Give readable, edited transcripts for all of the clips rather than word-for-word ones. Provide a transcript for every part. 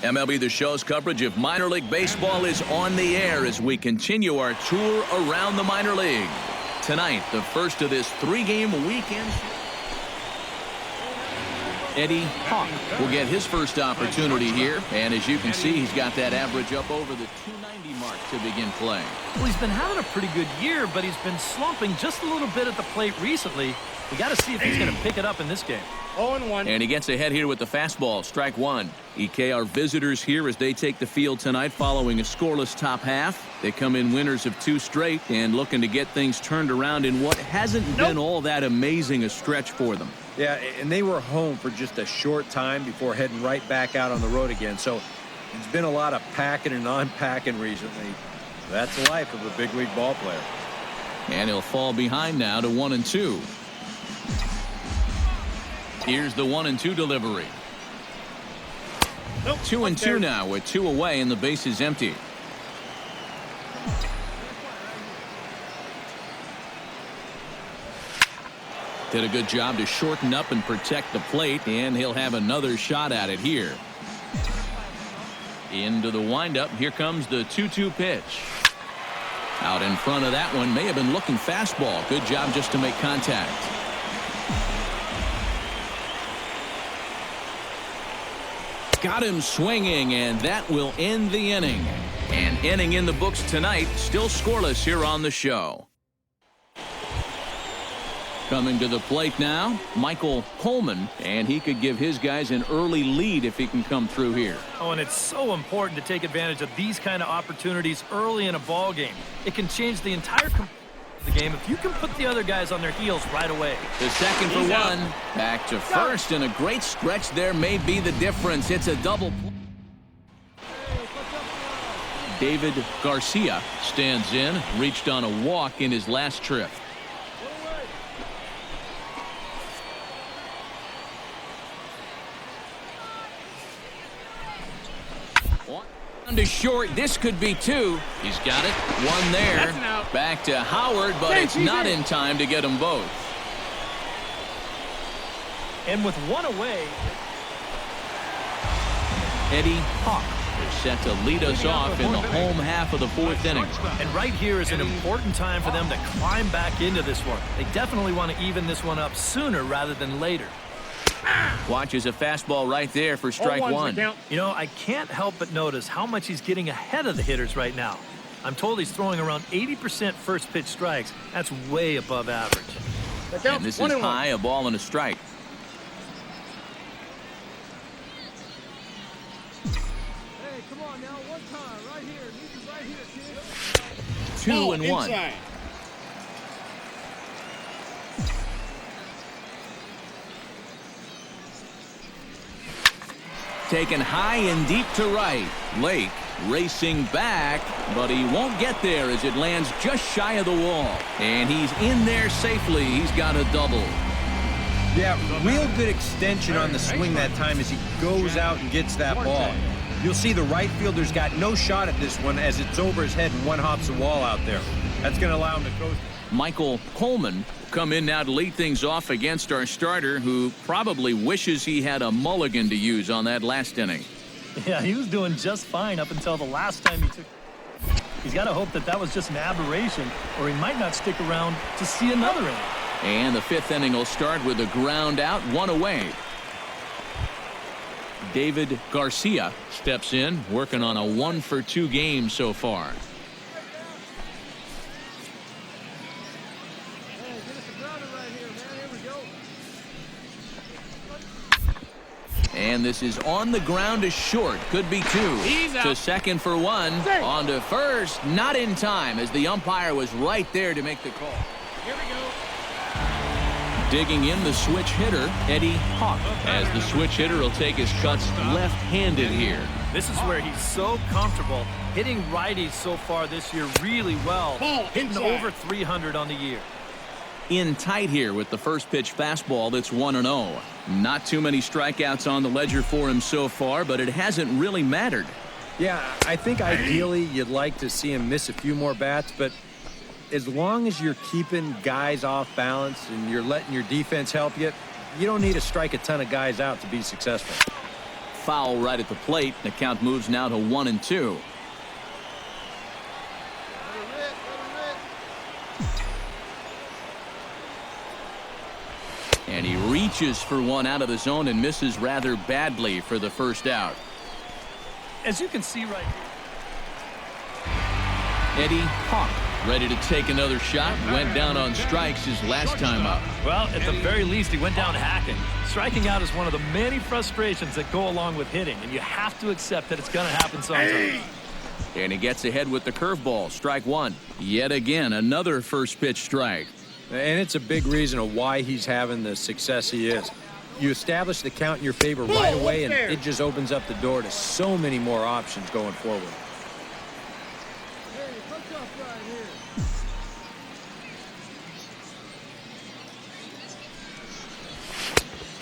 MLB The Show's coverage of minor league baseball is on the air as we continue our tour around the minor league. Tonight, the first of this three-game weekend. Eddie Hawk will get his first opportunity here, and as you can see, he's got that average up over the 290 mark to begin play. Well, he's been having a pretty good year, but he's been slumping just a little bit at the plate recently. We got to see if he's going to pick it up in this game. 0-1. And he gets ahead here with the fastball, strike one. EK are visitors here as they take the field tonight following a scoreless top half. They come in winners of 2 straight and looking to get things turned around in what hasn't been all that amazing a stretch for them. Yeah, and they were home for just a short time before heading right back out on the road again. So it's been a lot of packing and unpacking recently. That's the life of a big league ball player. And he'll fall behind now to 1-2. Here's the 1-2 delivery. 2-2 now with 2 away and the base is empty. Did a good job to shorten up and protect the plate, and he'll have another shot at it here. Into the windup. Here comes the 2-2 pitch. Out in front of that one. May have been looking fastball. Good job just to make contact. Got him swinging, and that will end the inning. An inning in the books tonight, still scoreless here on the show. Coming to the plate now, Michael Coleman, and he could give his guys an early lead if he can come through here. Oh, and it's so important to take advantage of these kind of opportunities early in a ball game. It can change the entire the game if you can put the other guys on their heels right away. The second for one. Back to first, and a great stretch there may be the difference. It's a double play. David Garcia stands in, reached on a walk in his last trip. To short, this could be 2. He's got it. 1 there. Back to Howard, but it's not in time to get them both. And with 1 away, Eddie Hawk is set to lead us off in the home half of the 4th inning. And right here is an important time for them to climb back into this one. They definitely want to even this one up sooner rather than later. Watches a fastball right there for strike 1. You know, I can't help but notice how much he's getting ahead of the hitters right now. I'm told he's throwing around 80% first pitch strikes. That's way above average. And this is high, a ball and a strike. Hey, come on now, one time, right here. Need you right here, kid. 2-1. Inside. Taken high and deep to right. Lake racing back, but he won't get there as it lands just shy of the wall. And he's in there safely. He's got a double. Yeah, real good extension on the swing that time as he goes out and gets that ball. You'll see the right fielder's got no shot at this one as it's over his head and one hops the wall out there. That's going to allow him to coast. Michael Coleman will come in now to lead things off against our starter, who probably wishes he had a mulligan to use on that last inning. Yeah, he was doing just fine up until the last time he took. He's got to hope that that was just an aberration, or he might not stick around to see another inning. And the 5th inning will start with a ground out, 1 away. David Garcia steps in, working on a 1-for-2 game so far. And this is on the ground to short. Could be 2. To second for 1. On to first. Not in time as the umpire was right there to make the call. Here we go. Digging in the switch hitter, Eddie Hawk. As the switch hitter will take his cuts left-handed here. This is where he's so comfortable hitting righties so far this year really well. Hitting over 300 on the year. In tight here with the first pitch fastball that's 1-0. Not too many strikeouts on the ledger for him so far, but it hasn't really mattered. Yeah, I think ideally you'd like to see him miss a few more bats, but as long as you're keeping guys off balance and you're letting your defense help you, you don't need to strike a ton of guys out to be successful. foul right at the plate. The count moves now to 1-2. And he reaches for one out of the zone and misses rather badly for the first out. As you can see right here, Eddie Hawk ready to take another shot. Went down on strikes his last time up. well, at the very least, he went down hacking. Striking out is one of the many frustrations that go along with hitting, and you have to accept that it's going to happen sometime. And he gets ahead with the curveball. Strike one. Yet again, another first pitch strike. And it's a big reason of why he's having the success he is. You establish the count in your favor right away, and it just opens up the door to so many more options going forward. Hey, hook up right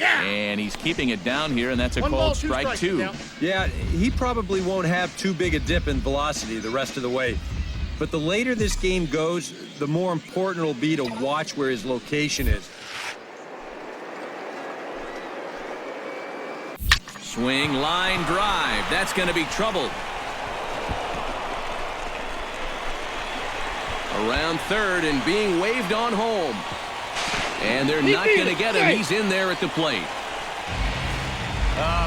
here. And he's keeping it down here, and that's a called strike two. Yeah, he probably won't have too big a dip in velocity the rest of the way. But the later this game goes, the more important it'll be to watch where his location is. Swing, line, drive. That's going to be trouble. Around third and being waved on home. And they're not going to get him. He's in there at the plate.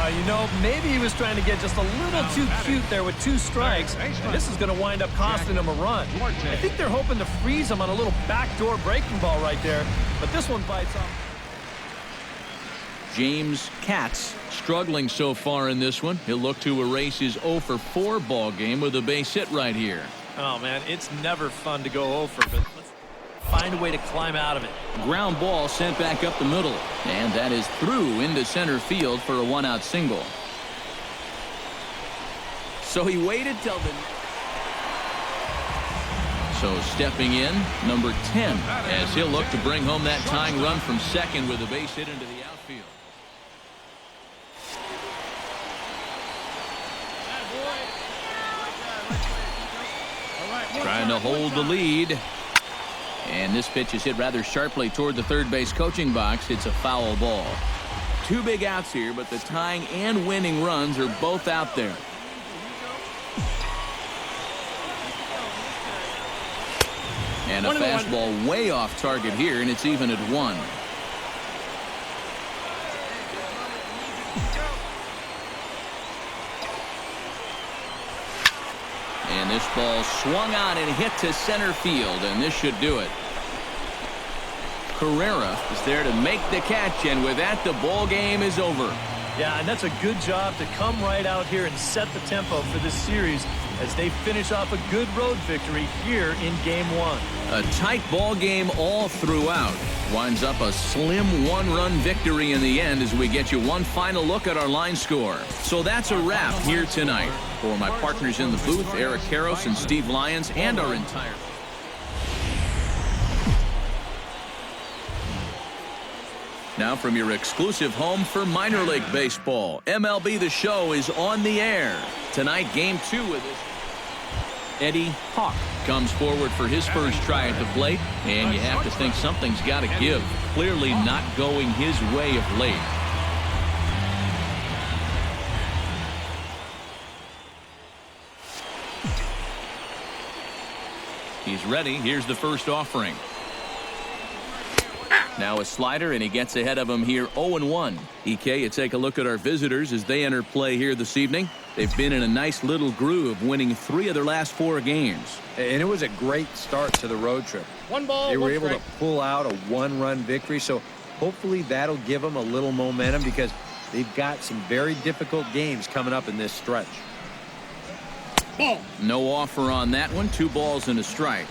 You know, maybe he was trying to get just a little too cute there with two strikes, and this is going to wind up costing him a run. I think they're hoping to freeze him on a little backdoor breaking ball right there, but this one bites off. James Katz struggling so far in this one. He'll look to erase his 0 for 4 ball game with a base hit right here. Oh, man, it's never fun to go over, but let's find a way to climb out of it. Ground ball sent back up the middle. And that is through into center field for a 1-out single. So he waited till the... So stepping in, number 10, as he'll look to bring home that tying run from second with a base hit into the outfield. Trying to hold the lead. And this pitch is hit rather sharply toward the third base coaching box. It's a foul ball. 2 big outs here, but the tying and winning runs are both out there. And a fastball way off target here, and it's even at 1. And this ball swung on and hit to center field, and this should do it. Carrera is there to make the catch, and with that, the ball game is over. Yeah, and that's a good job to come right out here and set the tempo for this series as they finish off a good road victory here in Game 1. A tight ball game all throughout. Winds up a slim 1-run victory in the end as we get you one final look at our line score. So that's a wrap here tonight. For my partners in the booth, Eric Karros and Steve Lyons, and our entire... Now from your exclusive home for minor league baseball, MLB The Show is on the air. Tonight, Game 2 with this. Eddie Hawk comes forward for his first try at the plate, and you have to think something's got to give. Clearly not going his way of late. He's ready. Here's the first offering. Now a slider, and he gets ahead of him here 0-1. EK, you take a look at our visitors as they enter play here this evening. They've been in a nice little groove, winning 3 of their last 4 games. And it was a great start to the road trip. They were able to pull out a 1-run victory, so hopefully that'll give them a little momentum because they've got some very difficult games coming up in this stretch. No offer on that one. 2 balls and a strike.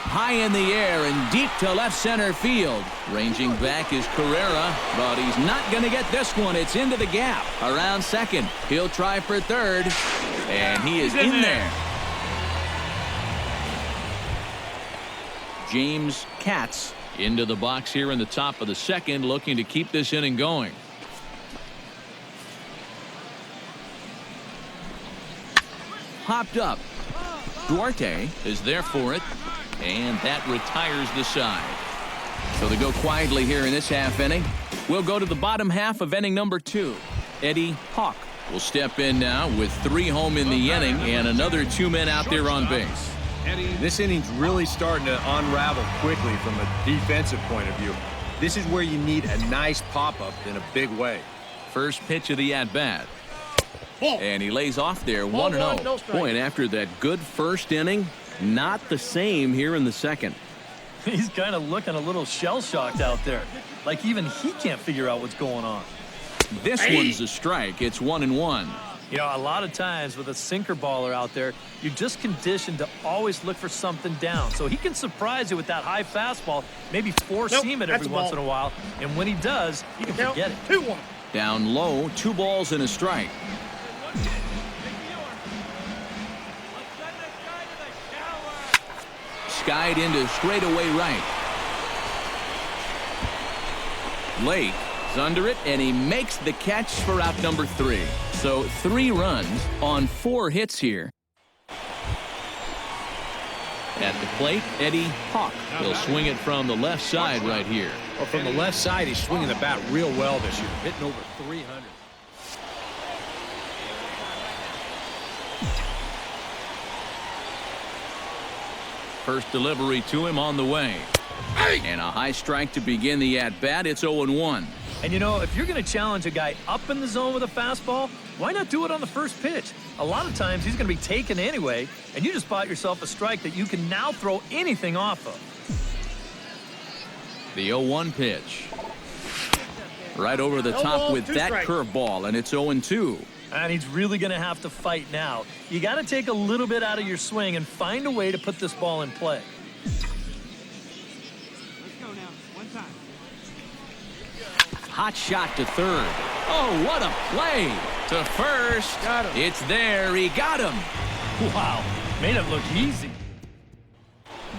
High in the air and deep to left center field. Ranging back is Carrera, but he's not going to get this one. It's into the gap. Around second. He'll try for third, and he is in there. James Katz into the box here in the top of the second, looking to keep this inning going. Popped up. Duarte is there for it. And that retires the side. So they go quietly here in this half inning. We'll go to the bottom half of inning number 2. Eddie Hawk will step in now with 3 home in the inning and another 2 men out there on base. This inning's really starting to unravel quickly from a defensive point of view. This is where you need a nice pop-up in a big way. First pitch of the at-bat. And he lays off there 1-0. Boy, and after that good first inning, not the same here in the second. He's kind of looking a little shell-shocked out there. Like even he can't figure out what's going on. This one's a strike. It's 1-1. You know, a lot of times with a sinker baller out there, you're just conditioned to always look for something down. So he can surprise you with that high fastball, maybe four-seam it every once in a while. And when he does, you can forget it. 2-1. Down low, 2 balls and a strike. Skied into straightaway right. Lake is under it, and he makes the catch for out number 3. So 3 runs on 4 hits here. At the plate, Eddie Hawk. He'll swing it from the left side right here. Well, from the left side, he's swinging the bat real well this year, hitting over 300. First delivery to him on the way. And a high strike to begin the at-bat. It's 0-1. And you know, if you're going to challenge a guy up in the zone with a fastball, why not do it on the first pitch? A lot of times he's going to be taken anyway, and you just bought yourself a strike that you can now throw anything off of. The 0-1 pitch. Right over the top with that curveball, and it's 0-2. And he's really going to have to fight now. You got to take a little bit out of your swing and find a way to put this ball in play. Let's go now. One time. Hot shot to third. Oh, what a play. To first. Got him. It's there. He got him. Wow, made it look easy.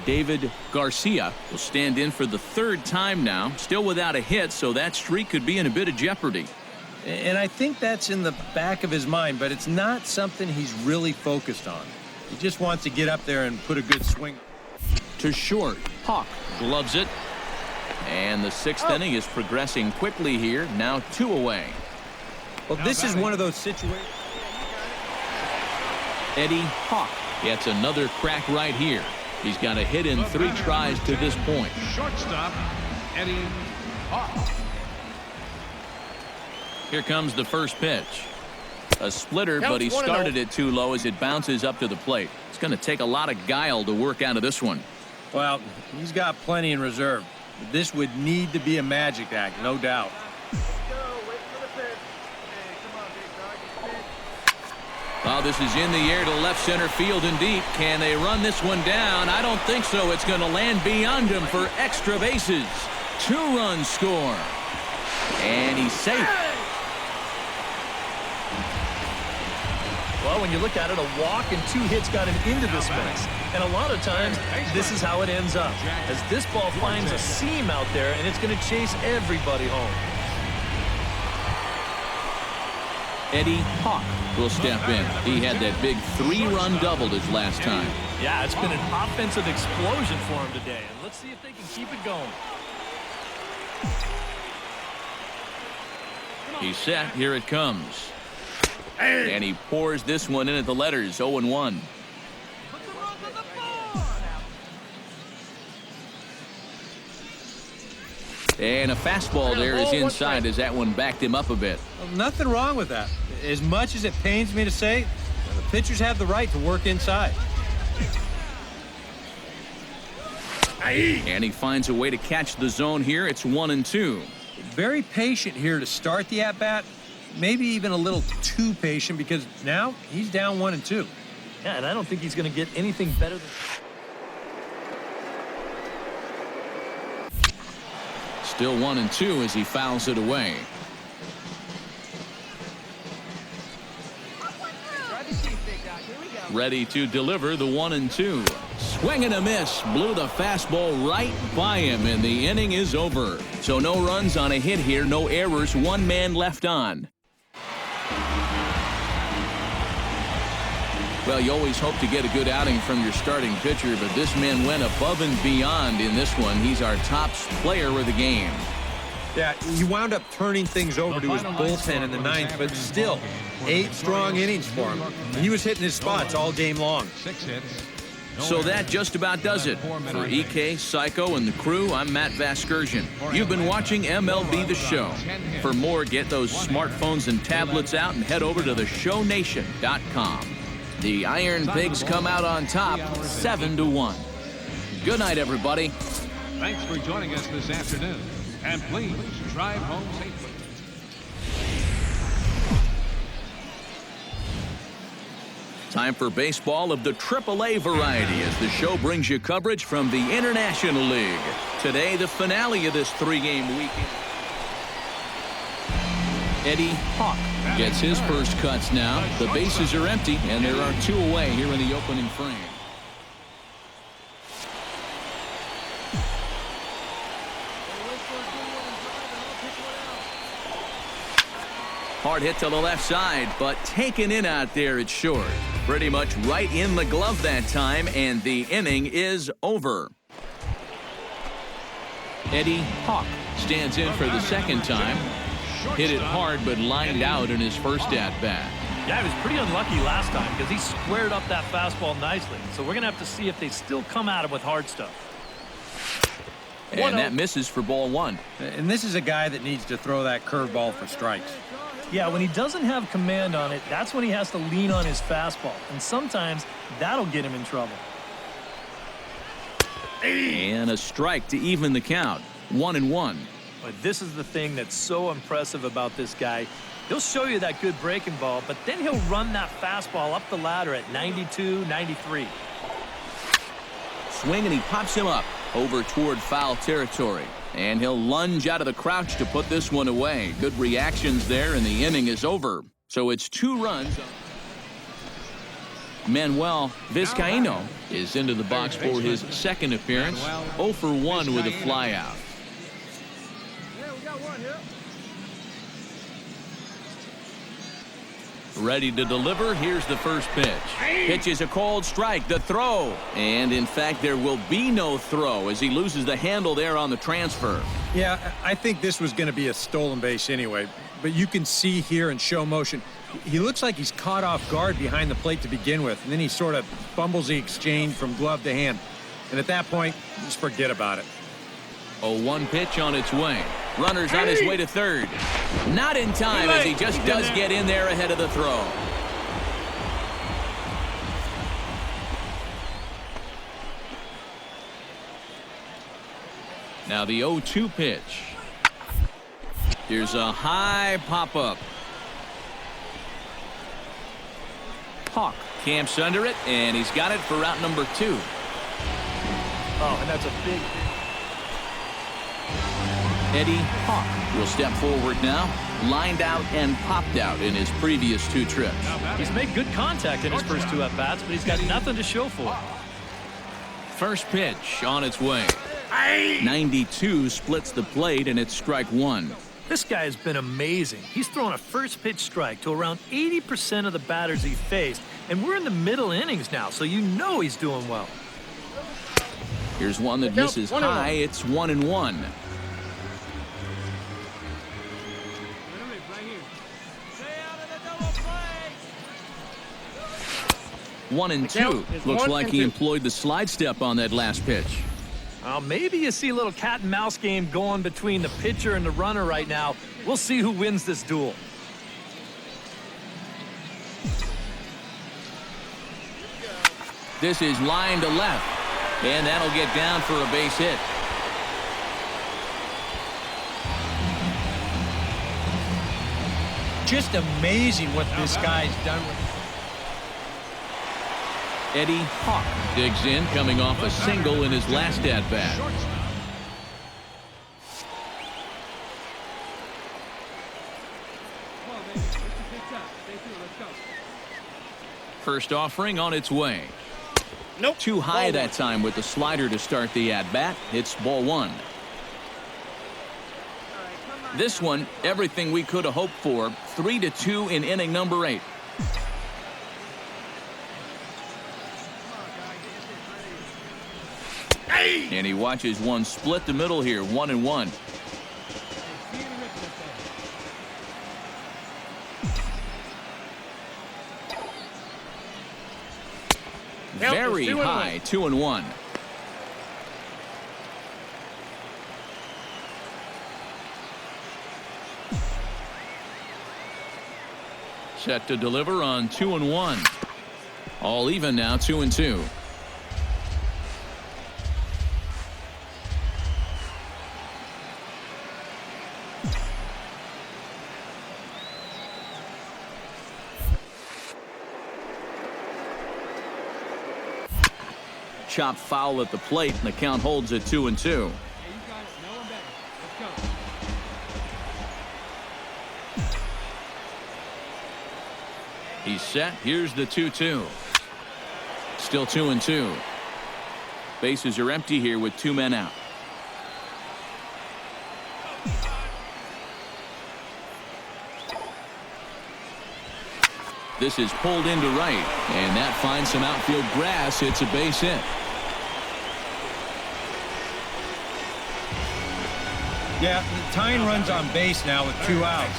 David Garcia will stand in for the 3rd time now. Still without a hit, so that streak could be in a bit of jeopardy. And I think that's in the back of his mind, but it's not something he's really focused on. He just wants to get up there and put a good swing. To short. Hawk gloves it. And the 6th inning is progressing quickly here. Now 2 away. Well, this is one of those situations. Eddie Hawk gets another crack right here. He's got a hit in 3 tries to this point. Shortstop, Eddie Hawk. Here comes the first pitch. A splitter, but he started it too low as it bounces up to the plate. It's going to take a lot of guile to work out of this one. Well, he's got plenty in reserve. This would need to be a magic act, no doubt. Well, this is in the air to left center field and deep. Can they run this one down? I don't think so. It's going to land beyond him for extra bases. 2-run score. And he's safe. Well, when you look at it, a walk and 2 hits got him into this mess. And a lot of times, this is how it ends up. As this ball finds a seam out there, and it's going to chase everybody home. Eddie Hawk will step in. He had that big 3-run double his last time. Yeah, it's been an offensive explosion for him today. And let's see if they can keep it going. He's set. Here it comes. And he pours this one in at the letters. 0-1. And a fastball there is inside as that one backed him up a bit. Well, nothing wrong with that. As much as it pains me to say, the pitchers have the right to work inside. And he finds a way to catch the zone here. It's 1-2. Very patient here to start the at-bat. Maybe even a little too patient because now he's down 1-2. Yeah, and I don't think he's going to get anything better than... Still 1-2 as he fouls it away. Ready to deliver the 1-2. Swing and a miss. Blew the fastball right by him, and the inning is over. So no runs on a hit here, no errors, 1 man left on. Well, you always hope to get a good outing from your starting pitcher, but this man went above and beyond in this one. He's our top player of the game. Yeah, he wound up turning things over to his bullpen in the ninth, but still, 8 strong innings for him. He was hitting his spots all game long. 6 hits. So that just about does it. For EK, Psycho, and the crew, I'm Matt Vasgersian. You've been watching MLB The Show. For more, get those smartphones and tablets out and head over to theshownation.com. The Iron Pigs come out on top, 7-1. Good night, everybody. Thanks for joining us this afternoon. And please drive home safely. Time for baseball of the AAA variety as the show brings you coverage from the International League. Today, the finale of this 3-game weekend. Eddie Hawk gets his first cuts now. The bases are empty, and there are 2 away here in the opening frame. Hard hit to the left side, but taken in out there, it's short. Pretty much right in the glove that time, and the inning is over. Eddie Hawk stands in for the second time. Hit it hard, but lined out in his first at-bat. Yeah, he was pretty unlucky last time because he squared up that fastball nicely. So we're going to have to see if they still come at him with hard stuff. And that misses for ball 1. And this is a guy that needs to throw that curveball for strikes. Yeah, when he doesn't have command on it, that's when he has to lean on his fastball. And sometimes that'll get him in trouble. And a strike to even the count. 1-1. But this is the thing that's so impressive about this guy. He'll show you that good breaking ball, but then he'll run that fastball up the ladder at 92, 93. Swing, and he pops him up over toward foul territory. And he'll lunge out of the crouch to put this one away. Good reactions there, and the inning is over. So it's 2 runs. Manuel Vizcaíno is into the box for his second appearance. 0 for 1 with a flyout. Ready to deliver. Here's the first pitch. Pitch is a called strike. The throw. And, in fact, there will be no throw as he loses the handle there on the transfer. Yeah, I think this was going to be a stolen base anyway. But you can see here in show motion, he looks like he's caught off guard behind the plate to begin with. And then he sort of fumbles the exchange from glove to hand. And at that point, just forget about it. 0-1 pitch on its way. Runner's on his way to third. Not in time as he just does get in there ahead of the throw. Now the 0-2 pitch. Here's a high pop-up. Hawk camps under it, and he's got it for route number 2. Oh, and that's a big hit. Eddie Hawk will step forward now. Lined out and popped out in his previous 2 trips. He's made good contact in his first 2 at-bats, but he's got nothing to show for it. First pitch on its way. 92 splits the plate, and it's strike 1. This guy has been amazing. He's thrown a first pitch strike to around 80% of the batters he faced, and we're in the middle innings now, so you know he's doing well. Here's one that misses high. It's 1-1. 1-2. Looks like he employed the slide step on that last pitch. Well, maybe you see a little cat and mouse game going between the pitcher and the runner right now. We'll see who wins this duel. This is line to left, and that'll get down for a base hit. Just amazing what this guy's done with. Eddie Hawk digs in, coming off a single in his last at-bat. First offering on its way. Nope. Too high that time with the slider to start the at-bat. It's ball 1. This one, everything we could have hoped for. 3-2 in inning number 8. And he watches one split the middle here, 1-1. Very high, 2-1. Set to deliver on 2-1. All even now, 2-2. Chop foul at the plate, and the count holds at 2-2. He's set. Here's the 2-2. Still 2-2. Bases are empty here with 2 men out. This is pulled into right, and that finds some outfield grass. It's a base hit. Yeah, tying runs on base now with 2 outs.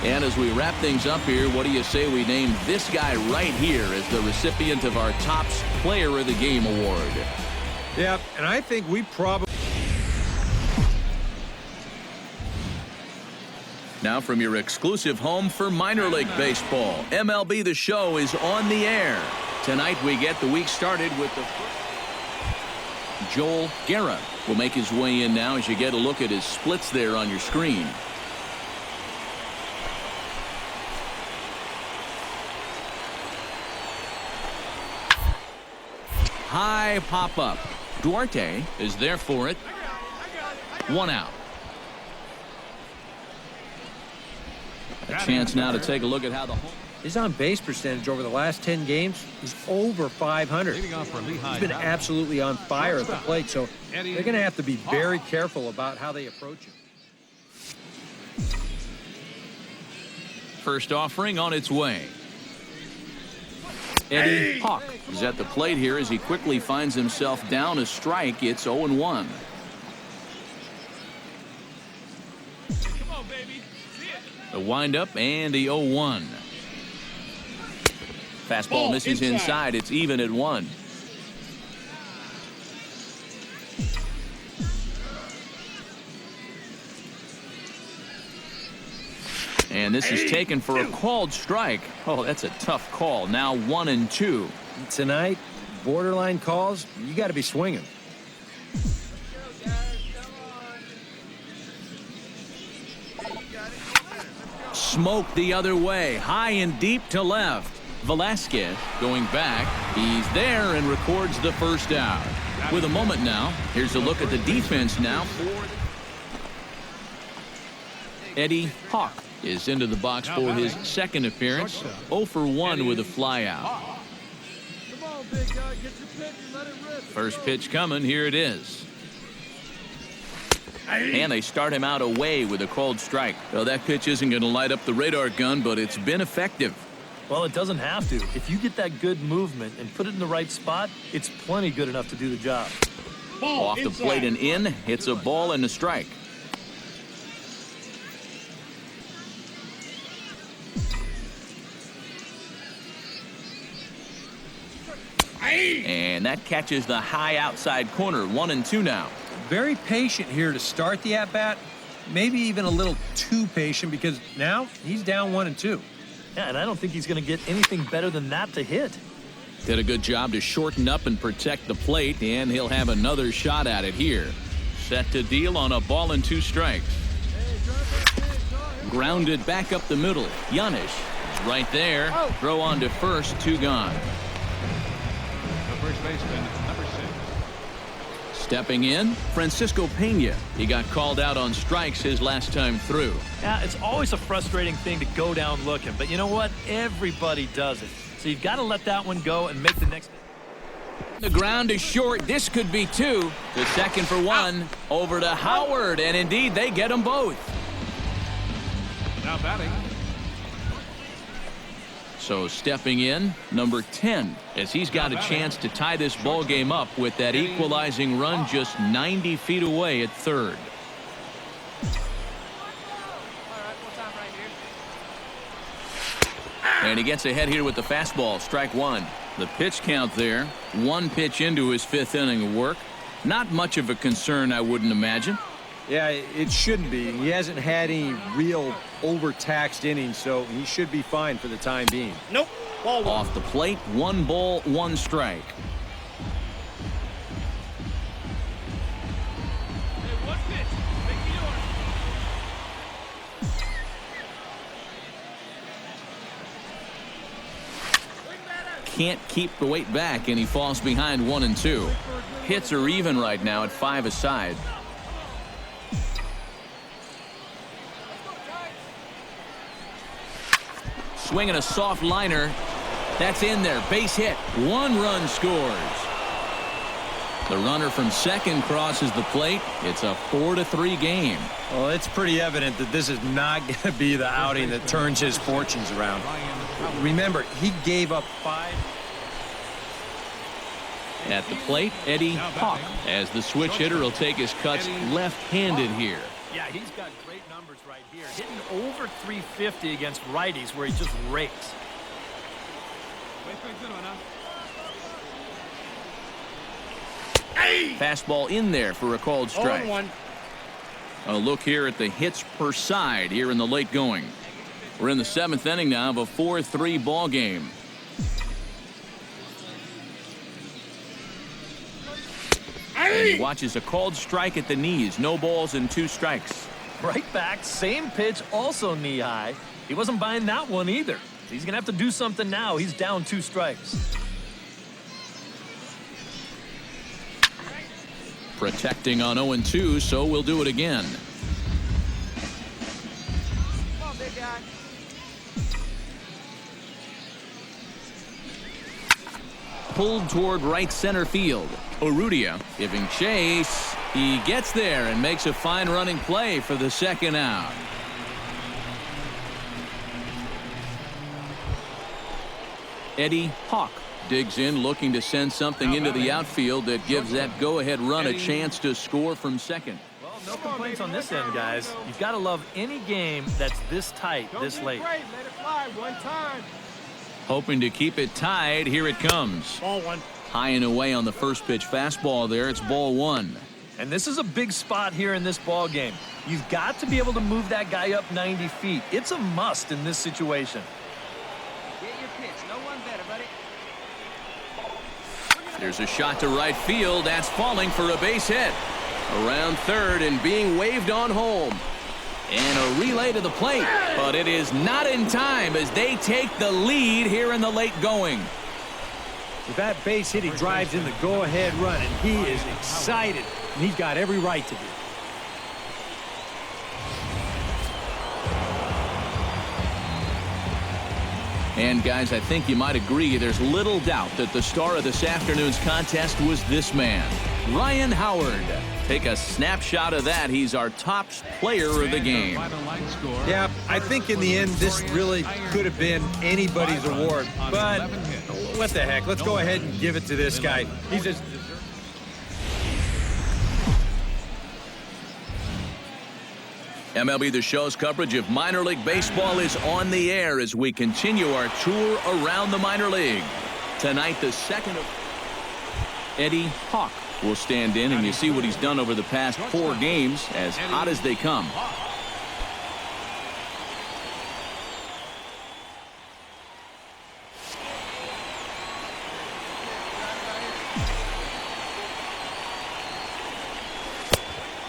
And as we wrap things up here, what do you say we name this guy right here as the recipient of our Topps Player of the Game award? Yeah, and I think we probably... Now from your exclusive home for minor league baseball, MLB The Show is on the air. Tonight we get the week started with the... Joel Guerra will make his way in now as you get a look at his splits there on your screen. High pop-up. Duarte is there for it. 1 out. A chance now to take a look at how the home... His on-base percentage over the last 10 games is over 500. He's been absolutely on fire at the plate, so they're going to have to be very careful about how they approach him. First offering on its way. Eddie Hawk is at the plate here as he quickly finds himself down a strike. It's 0-1. The windup and the 0-1. Fastball misses inside. It's even at 1. And this is taken for a called strike. Oh, that's a tough call. Now 1-2. Tonight, borderline calls, you got to be swinging. Smoke the other way, high and deep to left. Velasquez going back. He's there and records the first out. With a moment now, here's a look at the defense now. Eddie Hawk is into the box for his second appearance. 0 for 1 with a flyout. First pitch coming. Here it is. And they start him out away with a called strike. Well, that pitch isn't going to light up the radar gun, but it's been effective. Well, it doesn't have to. If you get that good movement and put it in the right spot, it's plenty good enough to do the job. Off the plate and in. It's a ball and a strike. And that catches the high outside corner. 1-2 now. Very patient here to start the at-bat. Maybe even a little too patient because now he's down 1-2. Yeah, and I don't think he's going to get anything better than that to hit. Did a good job to shorten up and protect the plate, and he'll have another shot at it here. Set to deal on a ball and 2 strikes. Grounded back up the middle. Giannis is right there. Throw on to first. 2 gone. The first baseman, number 6. Stepping in, Francisco Pena. He got called out on strikes his last time through. Yeah, it's always a frustrating thing to go down looking, but you know what? Everybody does it. So you've got to let that one go and make the next. The ground is short. This could be 2. The second for 1. Over to Howard, and indeed they get them both. Now batting. So stepping in, number 10, as he's got a chance to tie this ball game up with that equalizing run just 90 feet away at third. And he gets ahead here with the fastball, strike one. The pitch count there, one pitch into his fifth inning of work. Not much of a concern, I wouldn't imagine. Yeah, it shouldn't be. He hasn't had any real overtaxed innings, so he should be fine for the time being. Nope. Ball one. Off the plate, 1 ball, 1 strike. Hey, what pitch? Make me yours. Can't keep the weight back, and he falls behind 1 and 2. Hits are even right now at 5 aside. Swinging a soft liner. That's in there. Base hit. 1 run scores. The runner from second crosses the plate. It's a 4-3 game. Well, it's pretty evident that this is not going to be the outing that turns his fortunes around. Remember, he gave up 5. At the plate, Eddie Hawk, as the switch hitter will take his cuts left-handed here. Yeah, he's got great numbers right here. Hitting over 350 against righties where he just rakes. Fastball in there for a called strike. 0-1. A look here at the hits per side here in the late going. We're in the 7th inning now of a 4-3 ball game. And he watches a called strike at the knees. No balls and 2 strikes. Right back, same pitch, also knee high. He wasn't buying that one either. He's going to have to do something now. He's down 2 strikes. Protecting on 0-2, so we'll do it again. Come on, big guy. Pulled toward right center field. Urrutia giving chase. He gets there and makes a fine running play for the second out. Eddie Hawk digs in, looking to send something into the outfield that gives that go-ahead run a chance to score from second. Well, no complaints on this end, guys. You've got to love any game that's this tight, this late. Great. Let it fly one time. Hoping to keep it tied. Here it comes. Ball one. High and away on the first pitch fastball there. It's ball 1. And this is a big spot here in this ball game. You've got to be able to move that guy up 90 feet. It's a must in this situation. Get your pitch. No one better, buddy. There's a shot to right field. That's falling for a base hit. Around third and being waved on home. And a relay to the plate. But it is not in time as they take the lead here in the late going. With that base hit, he drives in the go-ahead run, and he is excited, and he's got every right to be. And, guys, I think you might agree there's little doubt that the star of this afternoon's contest was this man, Ryan Howard. Take a snapshot of that. He's our top player of the game. Yeah, I think in the end, this really could have been anybody's award. But what the heck? Let's go ahead and give it to this guy. He's just... MLB The Show's coverage of minor league baseball is on the air as we continue our tour around the minor league. Tonight, the second of Eddie Hawk will stand in, and you see what he's done over the past 4 games, as hot as they come.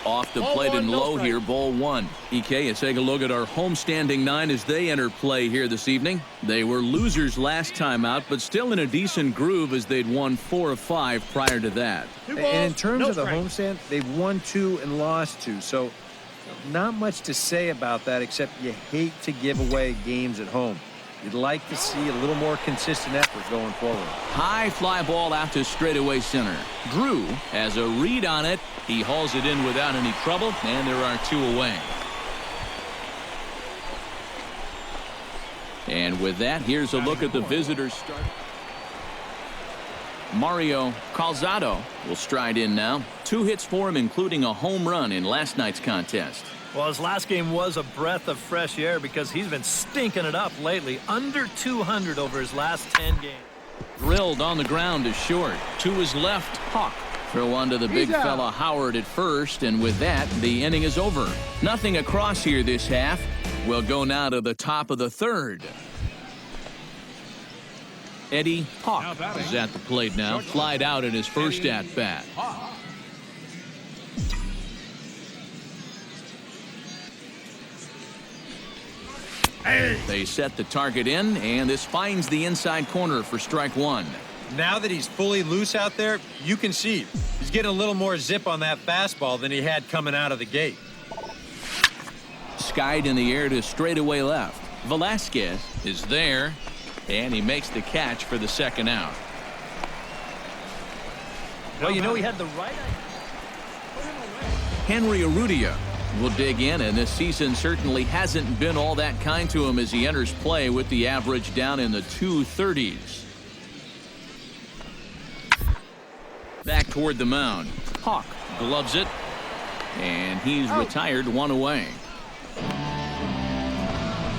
Off the plate and low here, ball 1. EK, let's take a look at our homestanding 9 as they enter play here this evening. They were losers last time out, but still in a decent groove as they'd won 4 of 5 prior to that. And in terms of the homestand, they've won 2 and lost 2. So not much to say about that, except you hate to give away games at home. You'd like to see a little more consistent effort going forward. High fly ball out to straightaway center. Drew has a read on it. He hauls it in without any trouble, and there are 2 away. And with that, here's a look at the visitors start. Mario Calzado will stride in now. 2 hits for him, including a home run in last night's contest. Well, his last game was a breath of fresh air because he's been stinking it up lately. Under 200 over his last 10 games. Drilled on the ground to short. To his left, Hawk. Throw onto the big fella Howard at first, and with that, the inning is over. Nothing across here this half. We'll go now to the top of the third. Eddie Hawk is at the plate now. Flied out in his first at-bat. They set the target in, and this finds the inside corner for strike 1. Now that he's fully loose out there, you can see he's getting a little more zip on that fastball than he had coming out of the gate. Skied in the air to straightaway left. Velasquez is there, and he makes the catch for the second out. Well, you know, he had the right idea. Henry Urrutia will dig in, and this season certainly hasn't been all that kind to him as he enters play with the average down in the 230s. Back toward the mound. Hawk gloves it, and he's retired 1 away.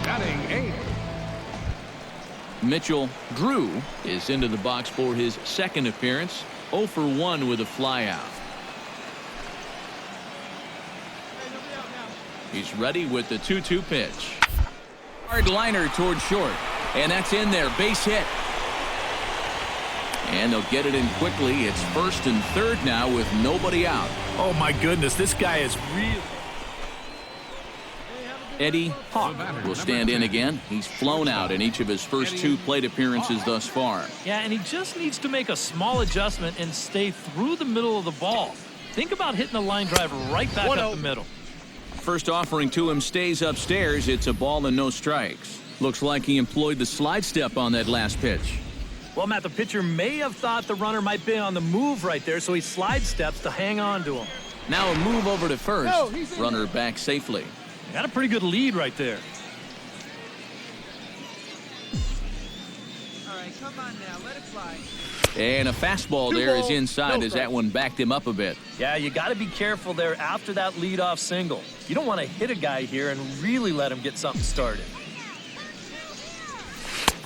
Batting 8th. Mitchell Drew is into the box for his second appearance. 0 for 1 with a flyout. He's ready with the 2-2 pitch. Hard liner toward short, and that's in there. Base hit. And they'll get it in quickly. It's first and third now with nobody out. Oh, my goodness. This guy is really... Eddie Hawk will stand in again. He's flown out in each of his first 2 plate appearances thus far. Yeah, and he just needs to make a small adjustment and stay through the middle of the ball. Think about hitting a line drive right back up the middle. First offering to him stays upstairs. It's a ball and no strikes. Looks like he employed the slide step on that last pitch. Well, Matt, the pitcher may have thought the runner might be on the move right there, so he slide steps to hang on to him. Now a move over to first. Runner back safely. Got a pretty good lead right there. All right, come on now, let it fly. And a fastball there is inside as that one backed him up a bit. Yeah, you got to be careful there after that leadoff single. You don't want to hit a guy here and really let him get something started.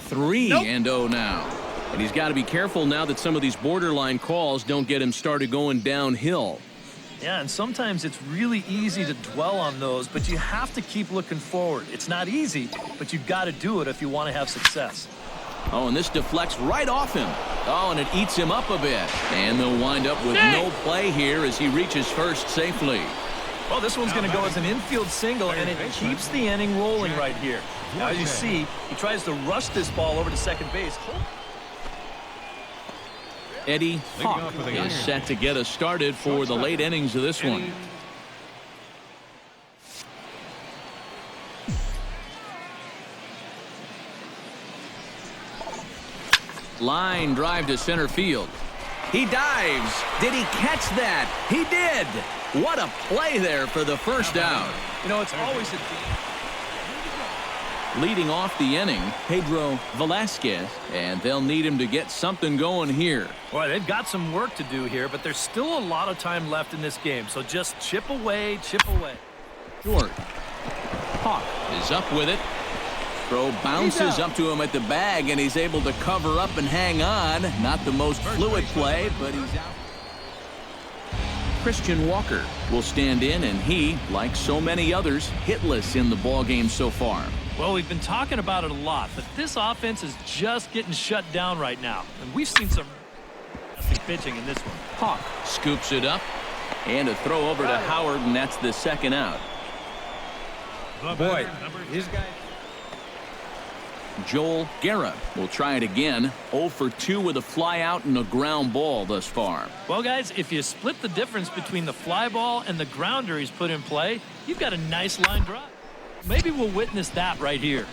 3-0 now. And he's got to be careful now that some of these borderline calls don't get him started going downhill. Yeah, and sometimes it's really easy to dwell on those, but you have to keep looking forward. It's not easy, but you've got to do it if you want to have success. Oh, and this deflects right off him. Oh, and it eats him up a bit. And they'll wind up with no play here as he reaches first safely. Well, this one's going to go as an infield single, and it keeps the inning rolling right here. Now, as you see, he tries to rush this ball over to second base. Eddie Hawk is set to get us started for the late innings of this one. Line drive to center field. He dives. Did he catch that? He did. What a play there for the first out. You know, it's always a... Leading off the inning, Pedro Velasquez, and they'll need him to get something going here. Boy, they've got some work to do here, but there's still a lot of time left in this game, so just chip away, chip away. Short. Hawk is up with it. Throw bounces up to him at the bag, and he's able to cover up and hang on. Not the most fluid play, but he's out. Christian Walker will stand in, and he, like so many others, hitless in the ballgame so far. Well, we've been talking about it a lot, but this offense is just getting shut down right now. And we've seen some pitching in this one. Hawk scoops it up, and a throw over to Howard, and that's the second out. Boy, his guy... Joel Guerra will try it again. 0 for 2 with a fly out and a ground ball thus far. Well, guys, if you split the difference between the fly ball and the grounder he's put in play, you've got a nice line drive. Maybe we'll witness that right here.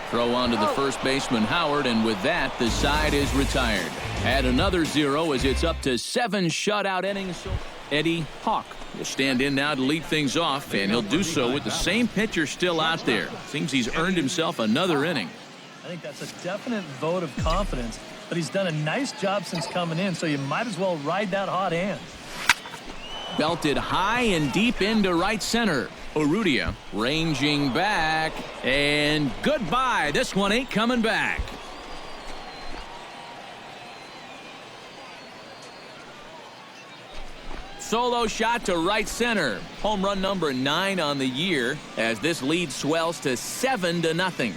Throw on to the first baseman, Howard, and with that, the side is retired. Add another 0 as it's up to 7 shutout innings. Eddie Hawk will stand in now to lead things off, and he'll do so with the same pitcher still out there. Seems he's earned himself another inning. I think that's a definite vote of confidence, but he's done a nice job since coming in, so you might as well ride that hot hand. Belted high and deep into right center. Urrutia ranging back, and goodbye. This one ain't coming back. Solo shot to right center. Home run number 9 on the year as this lead swells to 7-0.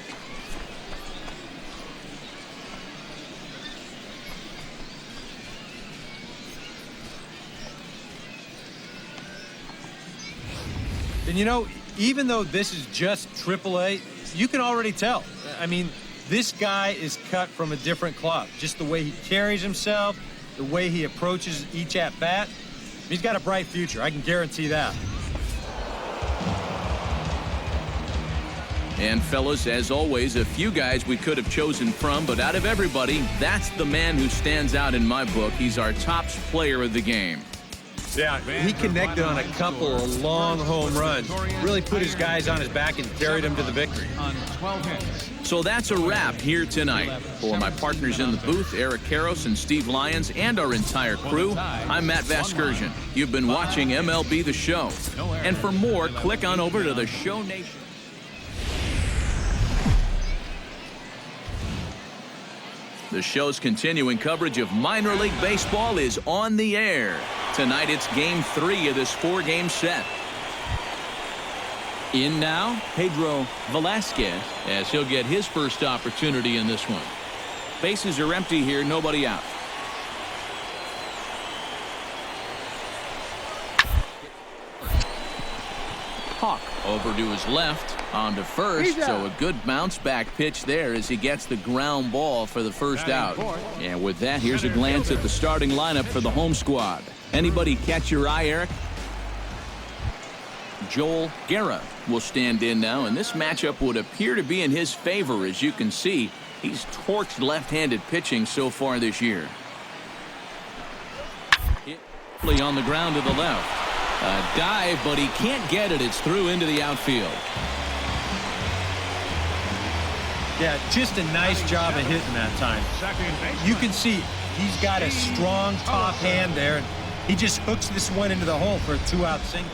And you know, even though this is just AAA, you can already tell. I mean, this guy is cut from a different cloth. Just the way he carries himself, the way he approaches each at-bat. He's got a bright future, I can guarantee that. And fellas, as always, a few guys we could have chosen from, but out of everybody, that's the man who stands out in my book. He's our top player of the game. Yeah, he connected on a couple of long home runs. Really put his guys on his back and carried them to the victory. On 12 hits. So that's a wrap here tonight. For my partners in the booth, Eric Karros and Steve Lyons, and our entire crew, I'm Matt Vasgersian. You've been watching MLB The Show. And for more, click on over to the Show Nation. The show's continuing coverage of minor league baseball is on the air. Tonight it's Game 3 of this 4-game set. In now, Pedro Velasquez, as he'll get his first opportunity in this one. Bases are empty here, nobody out. Hawk over to his left, on to first, so a good bounce-back pitch there as he gets the ground ball for the first out. And with that, here's a glance at the starting lineup for the home squad. Anybody catch your eye, Eric? Joel Guerra will stand in now, and this matchup would appear to be in his favor. As you can see, he's torched left-handed pitching so far this year. On the ground to the left. A dive, but he can't get it. It's through into the outfield. Yeah, just a nice job of hitting that time. You can see he's got a strong top hand there, and he just hooks this one into the hole for a 2-out single.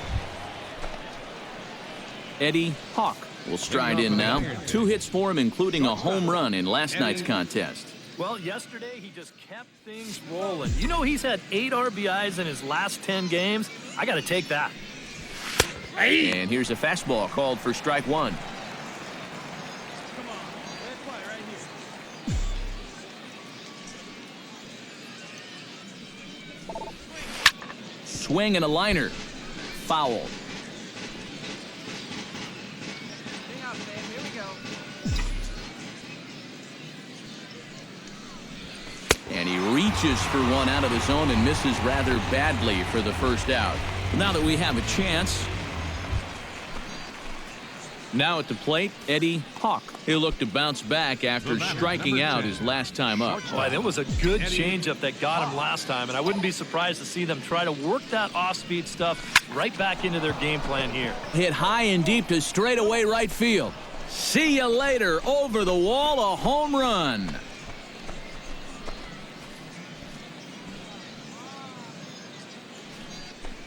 Eddie Hawk will stride in now. 2 hits for him, including a home run in last night's contest. Well, yesterday he just kept things rolling. You know, he's had 8 RBIs in his last 10 games. I got to take that. And here's a fastball called for strike 1. Swing and a liner. Foul. And he reaches for one out of the zone and misses rather badly for the first out. Now that we have a chance. Now at the plate, Eddie Hawk. He'll look to bounce back after striking out his last time up. Boy, that was a good changeup that got him last time, and I wouldn't be surprised to see them try to work that off-speed stuff right back into their game plan here. Hit high and deep to straightaway right field. See you later. Over the wall, a home run.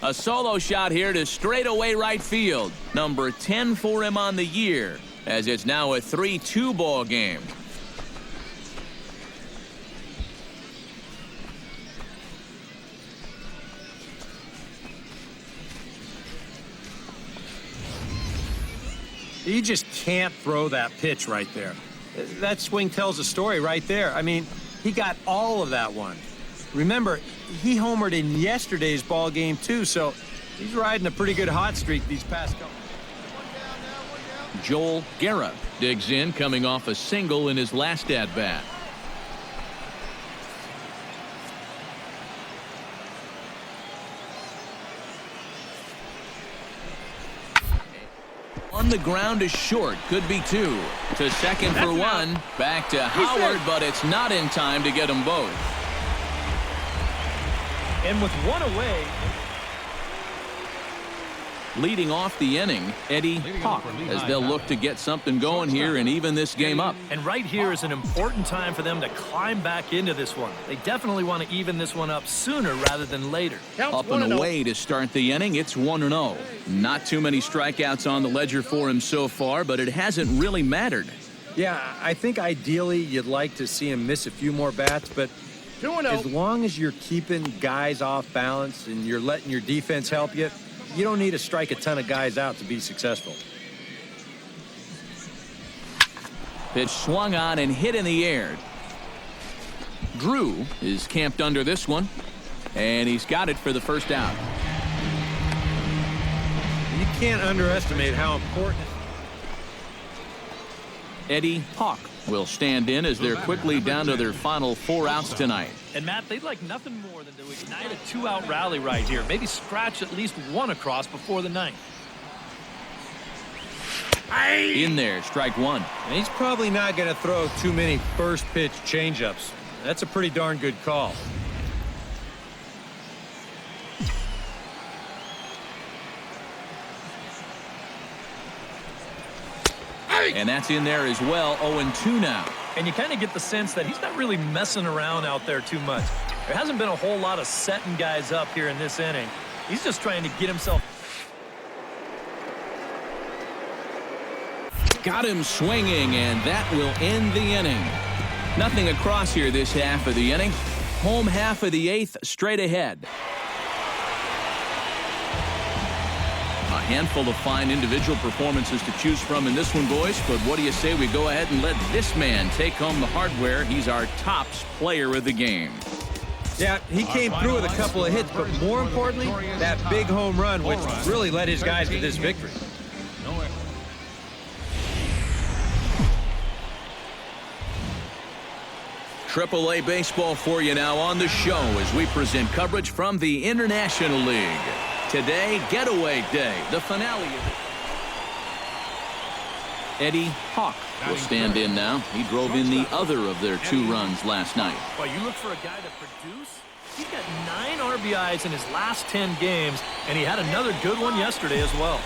A solo shot here to straightaway right field. Number 10 for him on the year, as it's now a 3-2 ball game. You just can't throw that pitch right there. That swing tells a story right there. I mean, he got all of that one. Remember, he homered in yesterday's ball game too, so he's riding a pretty good hot streak these past couple. Joel Guerra digs in, coming off a single in his last at-bat. On the ground is short, could be 2. To second for 1, back to Howard, but it's not in time to get them both. And with 1 away, Leading off the inning, Eddie Hawk, as they'll look to get something going here and even this game up. And right here is an important time for them to climb back into this one. They definitely want to even this one up sooner rather than later. Up and away to start the inning, it's 1-0. Not too many strikeouts on the ledger for him so far, but it hasn't really mattered. Yeah, I think ideally you'd like to see him miss a few more bats, but as long as you're keeping guys off balance and you're letting your defense help you, you don't need to strike a ton of guys out to be successful. Pitch swung on and hit in the air. Drew is camped under this one, and he's got it for the first out. You can't underestimate how important. Eddie Hawk will stand in as they're quickly down to their final 4 outs tonight. And Matt, they'd like nothing more than to ignite a 2-out rally right here. Maybe scratch at least one across before the ninth. In there, strike one. And he's probably not going to throw too many first pitch changeups. That's a pretty darn good call. And that's in there as well. 0-2 now. And you kind of get the sense that he's not really messing around out there too much. There hasn't been a whole lot of setting guys up here in this inning. He's just trying to get himself. Got him swinging, and that will end the inning. Nothing across here this half of the inning. Home half of the 8th straight ahead. A handful of fine individual performances to choose from in this one, boys. But what do you say we go ahead and let this man take home the hardware? He's our tops player of the game. Yeah, he came through with a couple of hits, but more importantly, that big home run, which really led his guys to this victory. AAA baseball for you now on the show as we present coverage from the International League. Today, Getaway Day, the finale of it. Eddie Hawk will stand in now. He drove in the other of their 2 runs last night. Well, you look for a guy to produce. He's got 9 RBIs in his last 10 games, and he had another good one yesterday as well.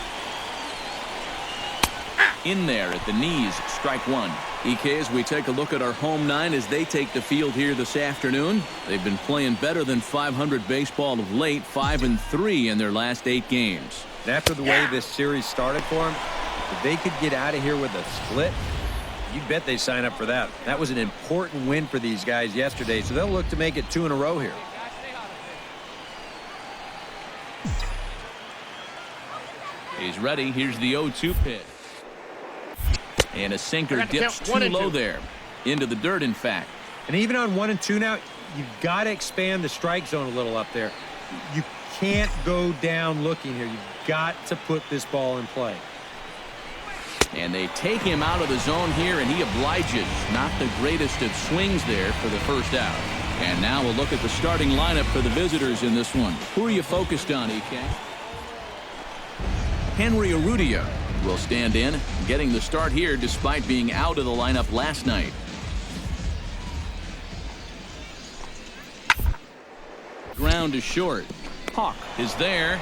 In there at the knees, strike one. EK, as we take a look at our home 9 as they take the field here this afternoon. They've been playing better than .500 baseball of late, 5-3 in their last 8 games. And after the way this series started for them, if they could get out of here with a split, you bet they sign up for that. That was an important win for these guys yesterday, so they'll look to make it 2 in a row here. He's ready. Here's the 0-2 pitch. And a sinker dips too low there. Into the dirt, in fact. And even on 1-2 now, you've got to expand the strike zone a little up there. You can't go down looking here. You've got to put this ball in play. And they take him out of the zone here, and he obliges. Not the greatest of swings there for the first out. And now we'll look at the starting lineup for the visitors in this one. Who are you focused on, EK? Henry Urrutia will stand in, getting the start here despite being out of the lineup last night. Ground to short. Hawk is there.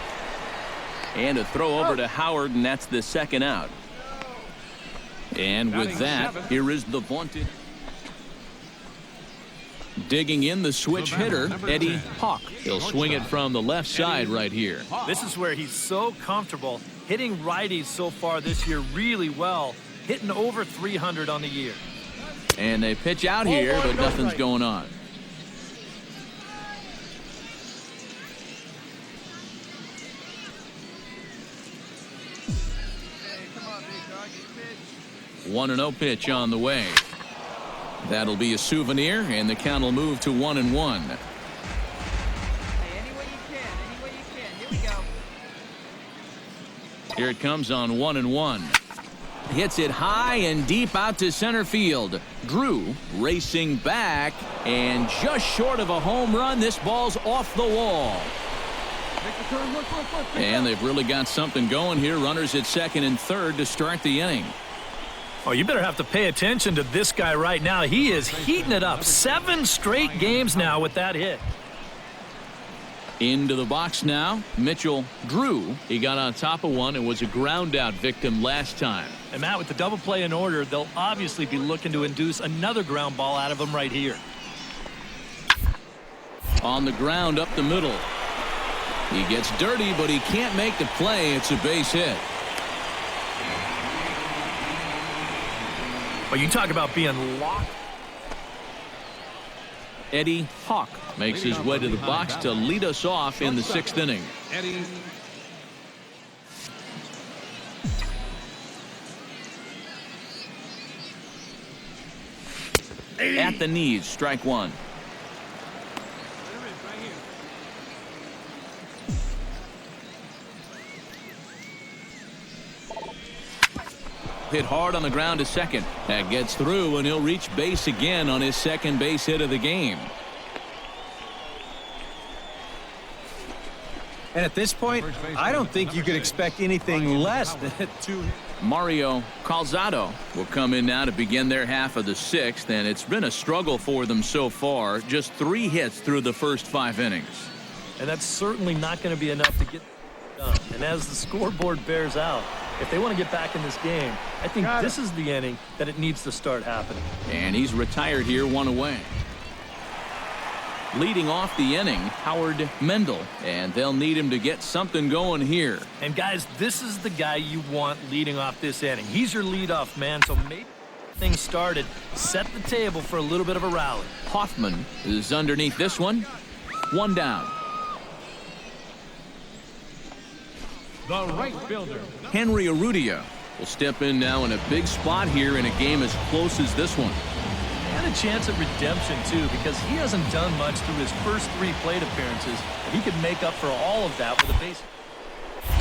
And a throw over to Howard, and that's the second out. And with that, here is the vaunted. Digging in the switch hitter, Eddie Hawk. He'll swing it from the left side right here. This is where he's so comfortable hitting righties so far this year really well, hitting over 300 on the year. And they pitch out here, but nothing's going on. Hey, come on, big dog. Pitch. 1-0 pitch on the way. That'll be a souvenir, and the count will move to 1-1. Hey, any way you can. Any way you can. Here we go. Here it comes on 1-1. Hits it high and deep out to center field. Drew racing back, and just short of a home run. This ball's off the wall. Make the turn. Look. And they've really got something going here. Runners at second and third to start the inning. Oh, you better have to pay attention to this guy right now. He is heating it up. 7 straight games now with that hit. Into the box now. Mitchell drew. He got on top of one and was a ground out victim last time. And Matt, with the double play in order, they'll obviously be looking to induce another ground ball out of him right here. On the ground up the middle. He gets dirty, but he can't make the play. It's a base hit. But you talk about being locked. Eddie Hawk makes his way to the box to lead us off in the 6th inning. Eddie. At the knees, strike one. Hit hard on the ground to second. That gets through, and he'll reach base again on his second base hit of the game. And at this point, I don't think you could expect anything less than two. Mario Calzado will come in now to begin their half of the 6th, and it's been a struggle for them so far. Just 3 hits through the first 5 innings. And that's certainly not going to be enough to get done. And as the scoreboard bears out, if they want to get back in this game, I think this is the inning that it needs to start happening. And he's retired here, 1 away. Leading off the inning, Howard Mendel, and they'll need him to get something going here. And guys, this is the guy you want leading off this inning. He's your leadoff man, so maybe things started, set the table for a little bit of a rally. Hoffman is underneath this one. 1 down. The right fielder. Henry Urrutia will step in now in a big spot here in a game as close as this one. And a chance at redemption, too, because he hasn't done much through his first 3 plate appearances. And he could make up for all of that with a base.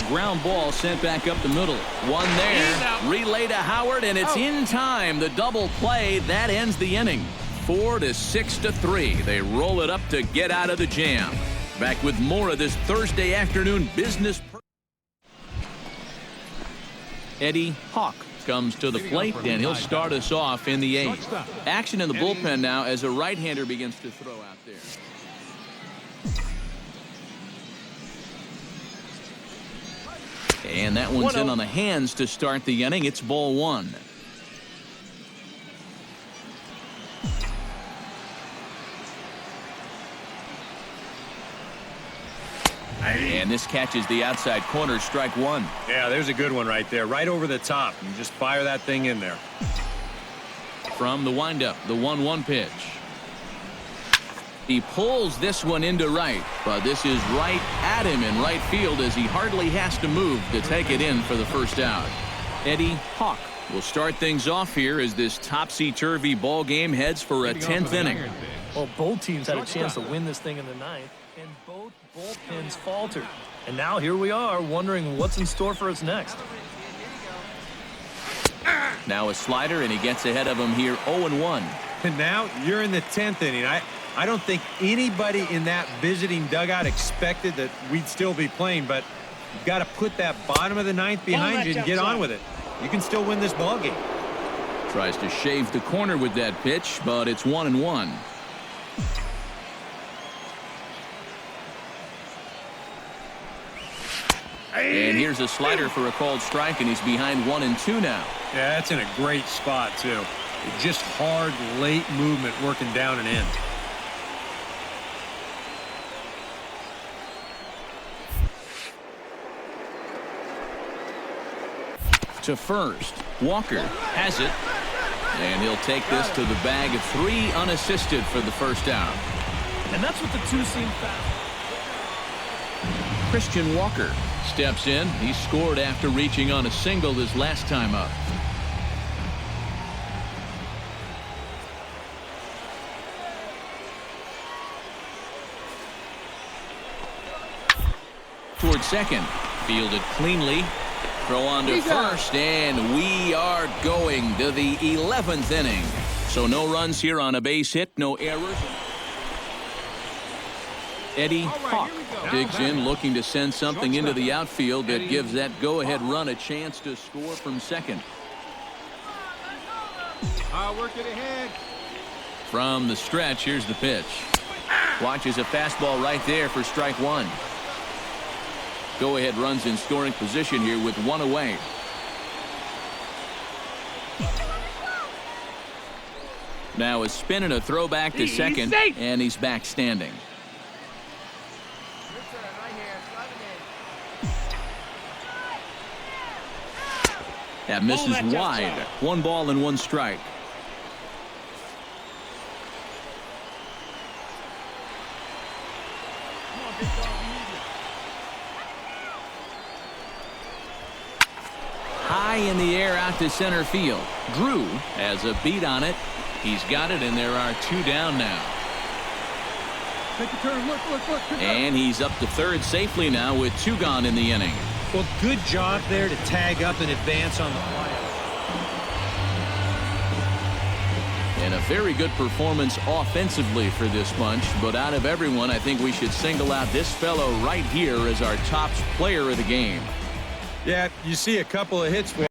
Ground ball sent back up the middle. One there. Relay to Howard, and it's in time. The double play, that ends the inning. 4 to 6 to 3. They roll it up to get out of the jam. Back with more of this Thursday afternoon business. Eddie Hawk comes to the plate, and he'll start us off in the 8th. Action in the bullpen now as a right-hander begins to throw out there. And that one's in on the hands to start the inning. It's ball 1. And this catches the outside corner, strike 1. Yeah, there's a good one right there, right over the top. You just fire that thing in there. From the windup, the 1-1 pitch. He pulls this one into right, but this is right at him in right field as he hardly has to move to take it in for the first out. Eddie Hawk will start things off here as this topsy-turvy ball game heads for a 10th inning. Well, both teams had a chance to win this thing in the 9th, and both bullpens faltered. And now here we are wondering what's in store for us next. Now a slider, and he gets ahead of him here 0-1. And now you're in the 10th inning. I don't think anybody in that visiting dugout expected that we'd still be playing, but you've got to put that bottom of the 9th behind you and get on with it. You can still win this ball game. Tries to shave the corner with that pitch, but it's 1-1. And here's a slider for a called strike, and he's behind 1-2 now. Yeah, that's in a great spot, too. Just hard, late movement working down and in. To first, Walker has it, and he'll take this to the bag of 3 unassisted for the first out. And that's what the 2-seam fast. Christian Walker steps in. He scored after reaching on a single his last time up. Toward second, fielded cleanly. Throw on to first, and we are going to the 11th inning. So no runs here on a base hit, no errors. Eddie Hawk digs in, looking to send something into the outfield that gives that go-ahead run a chance to score from second. I'll work it ahead. From the stretch, here's the pitch. Watches a fastball right there for strike one. Go-ahead runs in scoring position here with one away. Now a spin and a throwback to second, and he's back standing. That misses wide. 1 ball and 1 strike. High in the air out to center field. Drew has a beat on it. He's got it, and there are 2 down now. Take a turn. Look. And he's up to third safely now with 2 gone in the inning. Well, good job there to tag up and advance on the fly. And a very good performance offensively for this bunch. But out of everyone, I think we should single out this fellow right here as our top player of the game. Yeah, you see a couple of hits for